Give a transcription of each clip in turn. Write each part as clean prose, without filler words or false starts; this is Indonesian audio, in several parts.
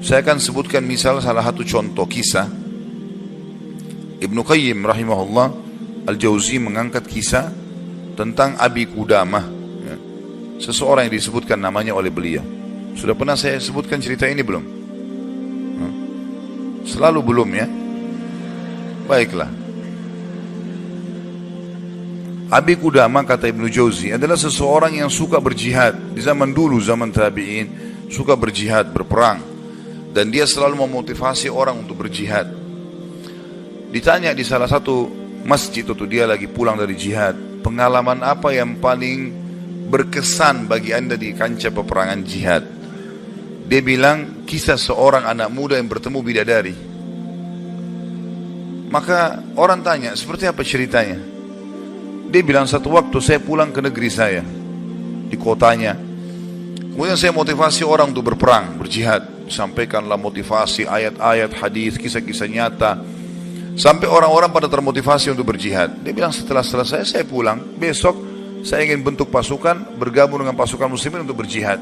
Saya akan sebutkan misal salah satu contoh kisah. Ibnu Qayyim rahimahullah Al-Jauzi mengangkat kisah tentang Abi Qudamah, ya. Seseorang yang disebutkan namanya oleh beliau. Sudah pernah saya sebutkan cerita ini belum? Selalu belum, ya. Baiklah. Abi Qudamah, kata Ibnu Jauzi, adalah seseorang yang suka berjihad. Di zaman dulu, zaman tabi'in, suka berjihad, berperang. Dan dia selalu memotivasi orang untuk berjihad. Ditanya di salah satu masjid itu, dia lagi pulang dari jihad, pengalaman apa yang paling berkesan bagi anda di kancah peperangan jihad? Dia bilang, kisah seorang anak muda yang bertemu bidadari. Maka orang tanya, seperti apa ceritanya? Dia bilang, satu waktu saya pulang ke negeri saya, di kotanya. Kemudian saya motivasi orang untuk berperang, berjihad. Sampaikanlah motivasi, ayat-ayat, hadis, kisah-kisah nyata. Sampai orang-orang pada termotivasi untuk berjihad. Dia bilang, setelah selesai saya pulang, besok saya ingin bentuk pasukan, bergabung dengan pasukan muslimin untuk berjihad.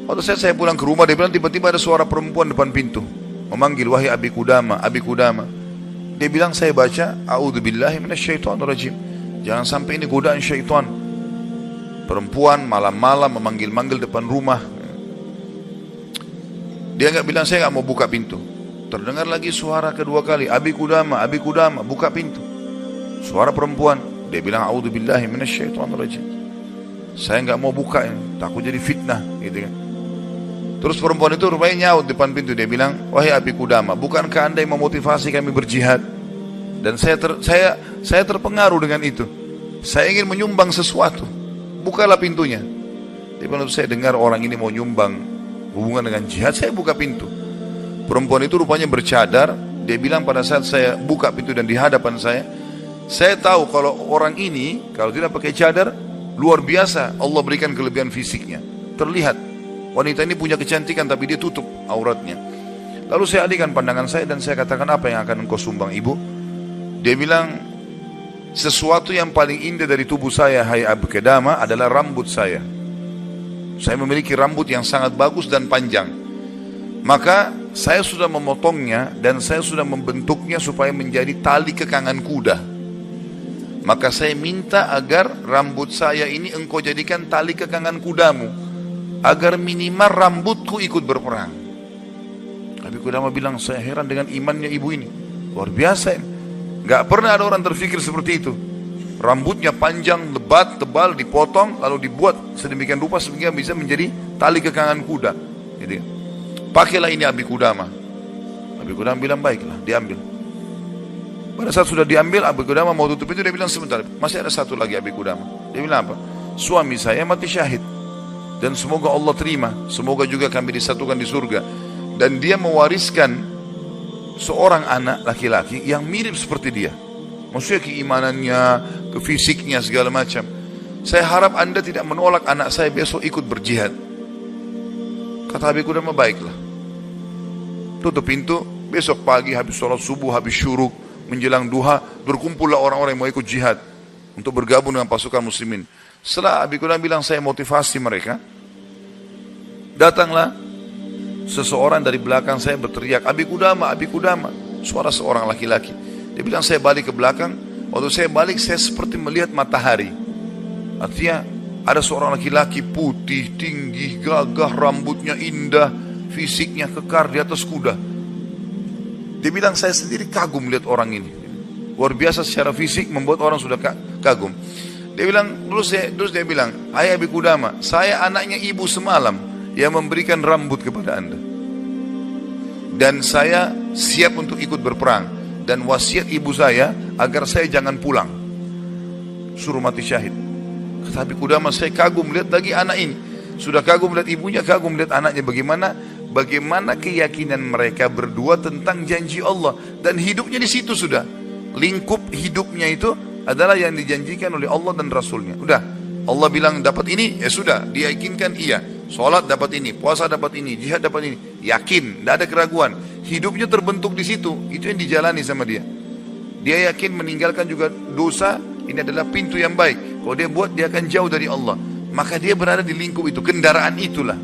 Waktu saya pulang ke rumah, dia bilang tiba-tiba ada suara perempuan depan pintu, memanggil, wahai Abi Qudamah, Abi Qudamah. Dia bilang, saya baca, a'udzubillahi minasyaitonirrajim. Jangan sampai ini godaan syaitan. Perempuan malam-malam memanggil-manggil depan rumah. Dia enggak bilang, saya enggak mau buka pintu. Terdengar lagi suara kedua kali, Abi Qudamah, Abi Qudamah, buka pintu. Suara perempuan. Dia bilang, a'udzubillahi minasyaitonirrajim. Saya enggak mau buka ini, takut jadi fitnah, gitu kan. Terus perempuan itu rupanya nyaut depan pintu. Dia bilang, wahai Abi Qudamah, bukankah anda yang memotivasi kami berjihad? Dan saya terpengaruh dengan itu. Saya ingin menyumbang sesuatu. Bukalah pintunya. Dia bilang, saya dengar orang ini mau nyumbang hubungan dengan jihad, saya buka pintu. Perempuan itu rupanya bercadar. Dia bilang, pada saat saya buka pintu dan di hadapan saya tahu kalau orang ini kalau tidak pakai cadar, luar biasa Allah berikan kelebihan fisiknya. Terlihat wanita ini punya kecantikan, tapi dia tutup auratnya. Lalu saya alihkan pandangan saya dan saya katakan, apa yang akan engkau sumbang, ibu? Dia bilang, sesuatu yang paling indah dari tubuh saya, hai Abi Qudamah, adalah rambut saya. Saya memiliki rambut yang sangat bagus dan panjang. Maka saya sudah memotongnya dan saya sudah membentuknya supaya menjadi tali kekangan kuda. Maka saya minta agar rambut saya ini engkau jadikan tali kekangan kudamu, agar minimal rambutku ikut berperang. Abi Qudamah bilang, saya heran dengan imannya ibu ini. Luar biasa ini. Gak pernah ada orang terfikir seperti itu. Rambutnya panjang, lebat, tebal, dipotong, lalu dibuat sedemikian rupa sehingga bisa menjadi tali kekangan kuda. Jadi, pakailah ini Abi Qudamah. Abi Qudamah bilang, baiklah, diambil. Pada saat sudah diambil, Abi Qudamah mau tutup itu, dia bilang, sebentar, masih ada satu lagi Abi Qudamah. Dia bilang apa? Suami saya mati syahid. Dan semoga Allah terima, semoga juga kami disatukan di surga. Dan dia mewariskan seorang anak laki-laki yang mirip seperti dia. Maksudnya keimanannya, fisiknya, segala macam. Saya harap anda tidak menolak anak saya besok ikut berjihad. Kata Abi Qudamah, baiklah. Tutup pintu, besok pagi habis sholat subuh, habis syuruk, menjelang duha, berkumpullah orang-orang yang mau ikut jihad untuk bergabung dengan pasukan muslimin. Setelah Abi Qudamah bilang, saya motivasi mereka, datanglah seseorang dari belakang saya berteriak, Abi Qudamah, Abi Qudamah. Suara seorang laki-laki. Dia bilang, saya balik ke belakang. Waktu saya balik, saya seperti melihat matahari. Artinya ada seorang laki-laki putih, tinggi, gagah, rambutnya indah, fisiknya kekar di atas kuda. Dia bilang, saya sendiri kagum melihat orang ini. Luar biasa secara fisik, membuat orang sudah kagum. Dia bilang, terus dia bilang, hai Abi Qudamah, saya anaknya ibu semalam yang memberikan rambut kepada anda. Dan saya siap untuk ikut berperang. Dan wasiat ibu saya agar saya jangan pulang, suruh mati syahid. Kata Abi Qudamah, saya kagum melihat lagi anak ini. Sudah kagum melihat ibunya, kagum melihat anaknya. Bagaimana keyakinan mereka berdua tentang janji Allah. Dan hidupnya di situ sudah. Lingkup hidupnya itu adalah yang dijanjikan oleh Allah dan Rasulnya. Udah, Allah bilang dapat ini, ya sudah, diyakinkan iya. Sholat dapat ini, puasa dapat ini, jihad dapat ini. Yakin, tidak ada keraguan. Hidupnya terbentuk di situ. Itu yang dijalani sama dia. Dia yakin meninggalkan juga dosa. Ini adalah pintu yang baik. Kalau dia buat, dia akan jauh dari Allah. Maka dia berada di lingkup itu, kendaraan itulah.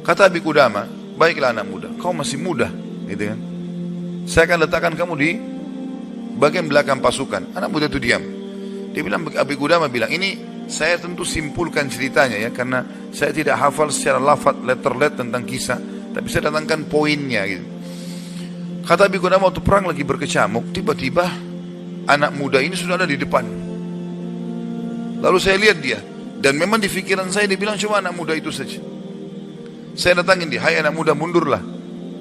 Kata Abi Qudamah, baiklah anak muda, kau masih muda, gitu kan. Saya akan letakkan kamu di bagian belakang pasukan. Anak muda itu diam. Dia bilang, Abi Qudamah bilang, ini saya tentu simpulkan ceritanya ya, karena saya tidak hafal secara lafaz letter tentang kisah, tapi saya datangkan poinnya gitu. Kata Abi Qudamah, waktu perang lagi berkecamuk, tiba-tiba anak muda ini sudah ada di depan. Lalu saya lihat dia, dan memang di pikiran saya dia bilang cuma anak muda itu saja. Saya datangin dia, hai anak muda, mundurlah.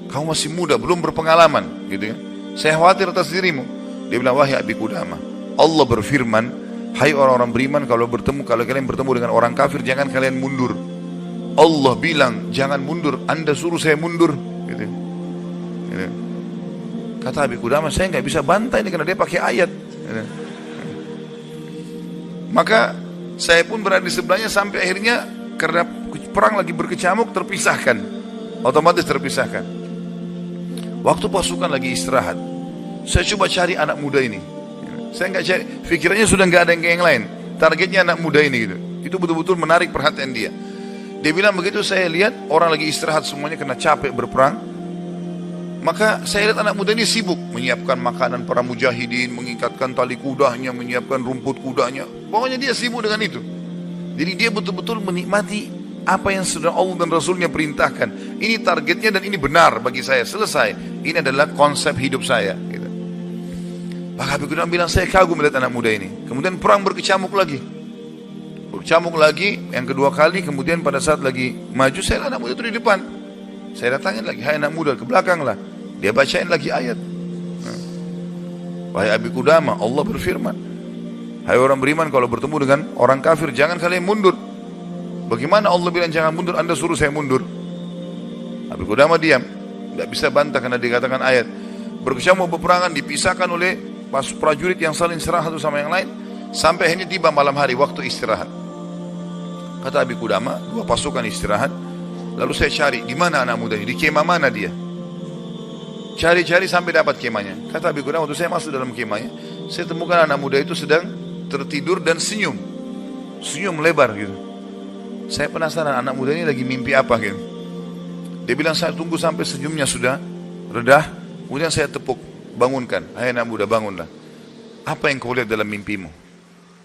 Kamu masih muda, belum berpengalaman, gitu ya. Saya khawatir atas dirimu. Dia bilang, wahai Abi Qudamah, Allah berfirman, hai orang-orang beriman, kalau kalian bertemu dengan orang kafir, jangan kalian mundur. Allah bilang, jangan mundur, Anda suruh saya mundur, gitu. Gitu. Kata Abi Qudamah, saya nggak bisa bantai ini karena dia pakai ayat. Gitu. Maka saya pun berada di sebelahnya sampai akhirnya karena perang lagi berkecamuk terpisahkan, otomatis terpisahkan. Waktu pasukan lagi istirahat, saya coba cari anak muda ini. Saya nggak cari, pikirannya sudah nggak ada yang lain. Targetnya anak muda ini gitu. Itu betul-betul menarik perhatian dia. Dia bilang begitu saya lihat orang lagi istirahat semuanya karena capek berperang. Maka saya lihat anak muda ini sibuk menyiapkan makanan para mujahidin, mengikatkan tali kudanya, menyiapkan rumput kudanya. Pokoknya dia sibuk dengan itu. Jadi dia betul-betul menikmati apa yang sudah Allah dan Rasulnya perintahkan. Ini targetnya dan ini benar bagi saya. Selesai. Ini adalah konsep hidup saya. Gitu. Maka Abi Qudamah bilang, saya kagum melihat anak muda ini. Kemudian perang berkecamuk lagi. Berkecamuk lagi, yang kedua kali. Kemudian pada saat lagi maju, saya lihat anak muda itu di depan. Saya datangin lagi, hai anak muda, ke belakang lah. Dia bacain lagi ayat. Wahai Abi Qudamah, Allah berfirman, hai orang beriman, kalau bertemu dengan orang kafir, jangan kalian mundur. Bagaimana Allah bilang jangan mundur, Anda suruh saya mundur? Abi Qudamah diam, tidak bisa bantah karena dikatakan ayat. Berkecamuk peperangan dipisahkan oleh prajurit yang saling serang satu sama yang lain, sampai akhirnya tiba malam hari waktu istirahat. Kata Abi Qudamah, dua pasukan istirahat. Lalu saya cari, di mana anak muda ini? Di kemah mana dia? Cari-cari sampai dapat kemahnya. Kata Abi Qudamah, waktu saya masuk dalam kemahnya, saya temukan anak muda itu sedang tertidur dan senyum. Senyum lebar gitu. Saya penasaran anak muda ini lagi mimpi apa gitu. Dia bilang, saya tunggu sampai senyumnya sudah redah. Kemudian saya tepuk, bangunkan. Hai anak muda, bangunlah. Apa yang kau lihat dalam mimpimu?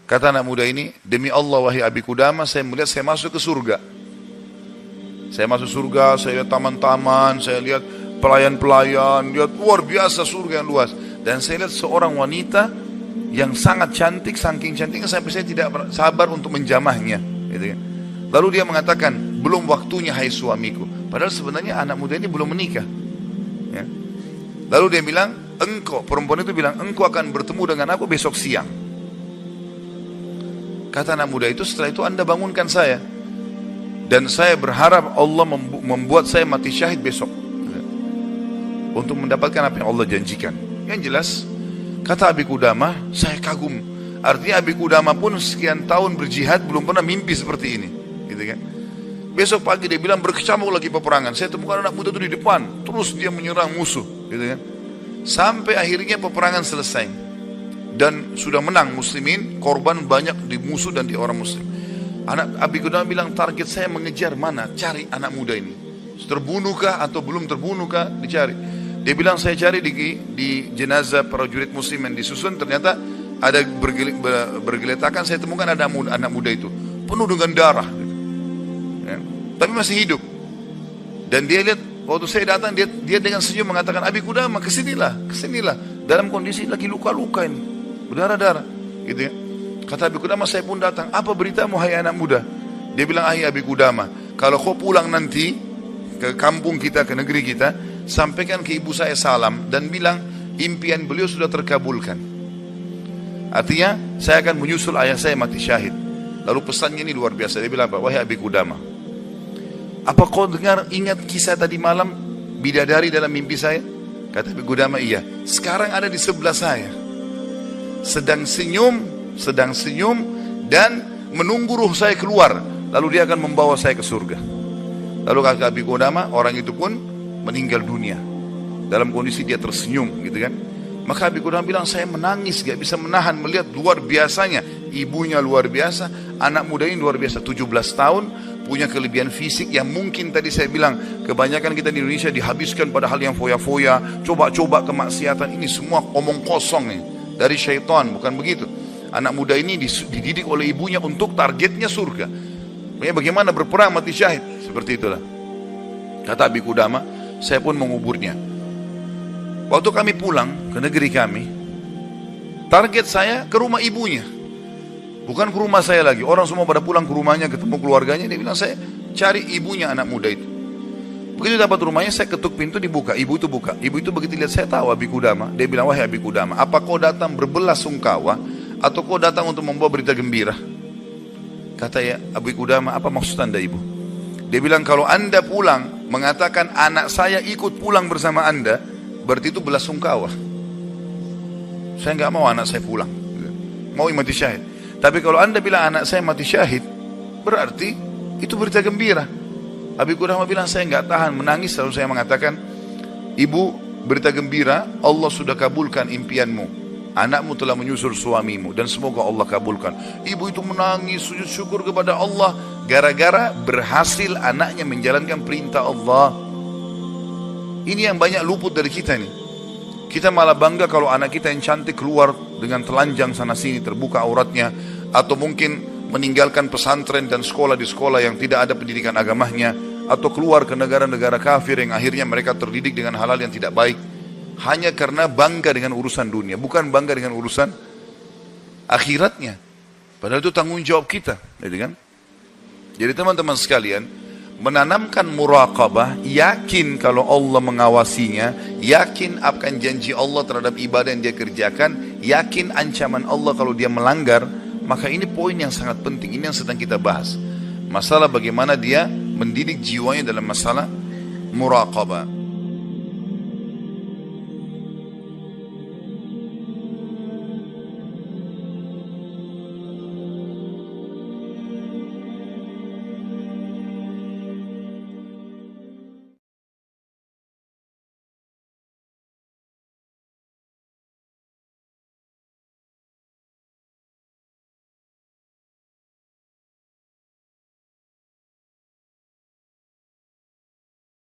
Kata anak muda ini, demi Allah wahai Abi Qudamah, saya melihat saya masuk ke surga. Saya masuk surga, saya lihat taman-taman, saya lihat pelayan-pelayan, lihat luar biasa surga yang luas. Dan saya lihat seorang wanita yang sangat cantik, saking cantiknya sampai saya tidak sabar untuk menjamahnya. Gitu kan. Lalu dia mengatakan, belum waktunya hai suamiku. Padahal sebenarnya anak muda ini belum menikah. Ya. Lalu dia bilang, engkau, perempuan itu bilang, engkau akan bertemu dengan aku besok siang. Kata anak muda itu, setelah itu Anda bangunkan saya. Dan saya berharap Allah membuat saya mati syahid besok. Untuk mendapatkan apa yang Allah janjikan. Yang jelas, kata Abi Qudamah, saya kagum. Artinya Abi Qudamah pun sekian tahun berjihad belum pernah mimpi seperti ini. Gitu kan? Besok pagi dia bilang berkecamuk lagi peperangan. Saya temukan anak muda itu di depan. Terus dia menyerang musuh. Gitu kan? Sampai akhirnya peperangan selesai. Dan sudah menang muslimin. Korban banyak di musuh dan di orang muslim. Anak Abi Qudamah bilang target saya mengejar mana? Cari anak muda ini. Terbunuhkah atau belum terbunuhkah? Dicari. Dia bilang saya cari di jenazah prajurit muslim yang disusun. Ternyata ada bergeletakan. Saya temukan ada anak muda itu. Penuh dengan darah. Ya. Tapi masih hidup. Dan dia lihat, waktu saya datang, dia dengan senyum mengatakan, Abi Qudamah kesinilah. Dalam kondisi lagi luka-luka ini. Berdarah-darah. Gitu ya. Kata Abi Qudamah, saya pun datang. Apa beritamu hai anak muda? Dia bilang, hai Abi Qudamah, kalau kau pulang nanti ke kampung kita, ke negeri kita, sampaikan ke ibu saya salam dan bilang impian beliau sudah terkabulkan. Artinya saya akan menyusul ayah saya mati syahid. Lalu pesannya ini luar biasa. Dia bilang apa? Wahai Abi Qudamah, apa kau ingat kisah tadi malam bidadari dalam mimpi saya? Kata Abi Qudamah, iya. Sekarang ada di sebelah saya, sedang senyum dan menunggu ruh saya keluar. Lalu dia akan membawa saya ke surga. Lalu kata Abi Qudamah, orang itu pun meninggal dunia dalam kondisi dia tersenyum, gitu kan. Maka Abi Qudamah bilang, saya menangis, gak bisa menahan melihat luar biasanya. Ibunya luar biasa, anak muda ini luar biasa, 17 tahun, punya kelebihan fisik yang mungkin tadi saya bilang, kebanyakan kita di Indonesia dihabiskan pada hal yang foya-foya, coba-coba kemaksiatan, ini semua omong kosong nih, dari syaitan, bukan begitu. Anak muda ini dididik oleh ibunya untuk targetnya surga. Bagaimana berperang mati syahid, seperti itulah. Kata Abi Qudamah, saya pun menguburnya. Waktu kami pulang ke negeri kami, target saya ke rumah ibunya, bukan ke rumah saya lagi. Orang semua pada pulang ke rumahnya, ketemu keluarganya. Dia bilang, saya cari ibunya anak muda itu. Begitu dapat rumahnya, saya ketuk pintu, dibuka. Ibu itu buka. Ibu itu begitu lihat saya tahu Abi Qudamah. Dia bilang, wahai Abi Qudamah, apa kau datang berbelasungkawa atau kau datang untuk membawa berita gembira? Kata ya Abi Qudamah, apa maksud anda ibu? Dia bilang, kalau anda pulang mengatakan anak saya ikut pulang bersama anda, berarti itu belasungkawa. Saya nggak mau anak saya pulang, mau mati syahid. Tapi kalau anda bilang anak saya mati syahid, berarti itu berita gembira. Abi Qudamah bilang, saya nggak tahan menangis. Lalu saya mengatakan, ibu, berita gembira, Allah sudah kabulkan impianmu. Anakmu telah menyusul suamimu dan semoga Allah kabulkan. Ibu itu menangis, sujud syukur kepada Allah gara-gara berhasil anaknya menjalankan perintah Allah. Ini yang banyak luput dari kita nih. Kita malah bangga kalau anak kita yang cantik keluar dengan telanjang sana sini, terbuka auratnya, atau mungkin meninggalkan pesantren dan sekolah di sekolah yang tidak ada pendidikan agamanya, atau keluar ke negara-negara kafir yang akhirnya mereka terdidik dengan hal-hal yang tidak baik, hanya karena bangga dengan urusan dunia, bukan bangga dengan urusan akhiratnya. Padahal itu tanggung jawab kita, gitu kan? Jadi teman-teman sekalian, menanamkan muraqabah, yakin kalau Allah mengawasinya, yakin akan janji Allah terhadap ibadah yang dia kerjakan, yakin ancaman Allah kalau dia melanggar. Maka ini poin yang sangat penting, ini yang sedang kita bahas. Masalah bagaimana dia mendidik jiwanya dalam masalah muraqabah.